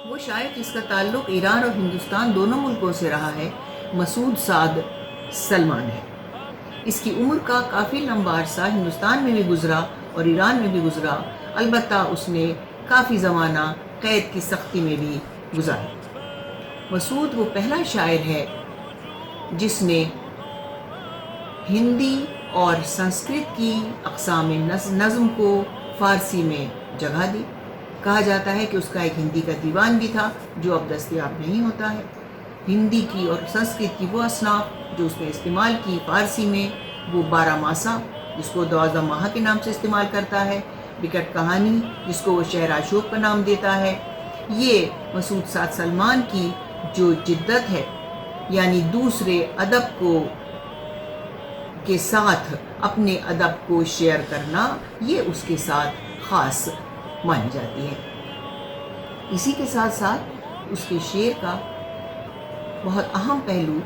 وہ شاعر جس کا تعلق ایران اور ہندوستان دونوں ملکوں سے رہا ہے مسعود سعد سلمان ہے۔ اس کی عمر کا کافی لمبا عرصہ ہندوستان میں بھی گزرا اور ایران میں بھی گزرا، البتہ اس نے کافی زمانہ قید کی سختی میں بھی گزارا۔ مسعود وہ پہلا شاعر ہے جس نے ہندی اور سنسکرت کی اقسام نظم کو فارسی میں جگہ دی۔ کہا جاتا ہے کہ اس کا ایک ہندی کا دیوان بھی تھا جو اب دستیاب نہیں ہوتا ہے۔ ہندی کی اور سنسکرت کی وہ اصناف جو اس نے استعمال کی فارسی میں، وہ 12 ماسہ جس کو 12 ماہ کے نام سے استعمال کرتا ہے، بکٹ کہانی جس کو وہ شہر اشوک کا نام دیتا ہے۔ یہ مسعود سعد سلمان کی جو جدت ہے، یعنی دوسرے ادب کے ساتھ اپنے ادب کو شیئر کرنا، یہ اس کے ساتھ خاص مانی جاتی ہے۔ اسی کے ساتھ ساتھ اس کے شعر کا بہت اہم پہلو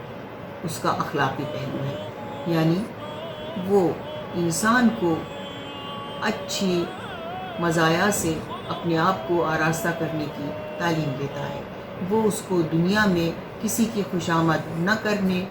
اس کا اخلاقی پہلو ہے، یعنی وہ انسان کو اچھی مزایا سے اپنے آپ کو آراستہ کرنے کی تعلیم دیتا ہے۔ وہ اس کو دنیا میں کسی کی خوشامد نہ کرنے،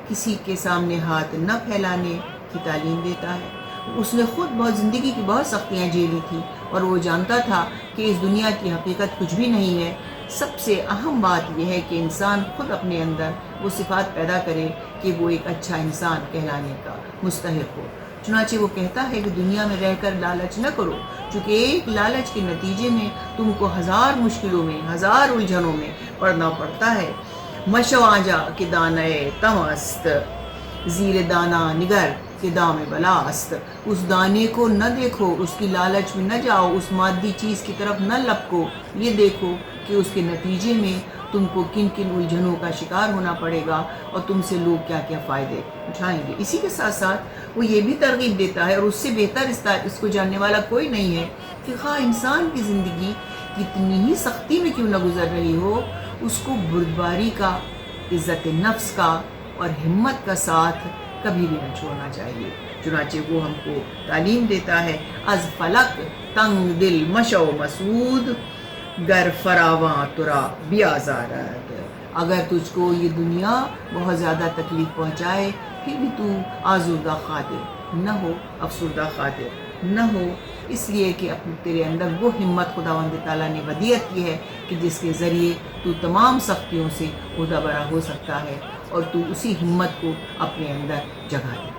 کسی کے سامنے ہاتھ نہ پھیلانے کی تعلیم دیتا ہے۔ اس نے خود زندگی کی بہت سختیاں جھیلی تھی اور وہ جانتا تھا کہ اس دنیا کی حقیقت کچھ بھی نہیں ہے۔ سب سے اہم بات یہ ہے کہ انسان خود اپنے اندر وہ صفات پیدا کرے کہ وہ ایک اچھا انسان کہلانے کا مستحق ہو۔ چنانچہ وہ کہتا ہے کہ دنیا میں رہ کر لالچ نہ کرو، چونکہ ایک لالچ کے نتیجے میں تم کو 1000 مشکلوں میں، 1000 الجھنوں میں پڑنا پڑتا ہے۔ مشو آجا کہ دانہ تم است، زیر دانہ نگر کہ دام بلا است۔ اس دانے کو نہ دیکھو، اس کی لالچ میں نہ جاؤ، اس مادی چیز کی طرف نہ لپکو، یہ دیکھو کہ اس کے نتیجے میں تم کو کن کن الجھنوں کا شکار ہونا پڑے گا اور تم سے لوگ کیا کیا فائدے اٹھائیں گے۔ اسی کے ساتھ ساتھ وہ یہ بھی ترغیب دیتا ہے، اور اس سے بہتر اس کو جاننے والا کوئی نہیں ہے، کہ خواہ انسان کی زندگی کتنی ہی سختی میں کیوں نہ گزر رہی ہو، اس کو بردباری کا، عزت نفس کا اور ہمت کا ساتھ کبھی بھی نہ چھوڑنا چاہیے۔ چنانچہ وہ ہم کو تعلیم دیتا ہے، از فلک تنگ دل مشو مسعود، گر فراواں ترا بیازارد۔ اگر تجھ کو یہ دنیا بہت زیادہ تکلیف پہنچائے، پھر بھی تو آزردہ خاطر نہ ہو، افسردہ خاطر نہ ہو، اس لیے کہ تیرے اندر وہ ہمت خداوند تعالیٰ نے ودیعت کی ہے کہ جس کے ذریعے تو تمام سختیوں سے عہدہ برا ہو سکتا ہے، اور تو اسی ہمت کو اپنے اندر جگہ دے۔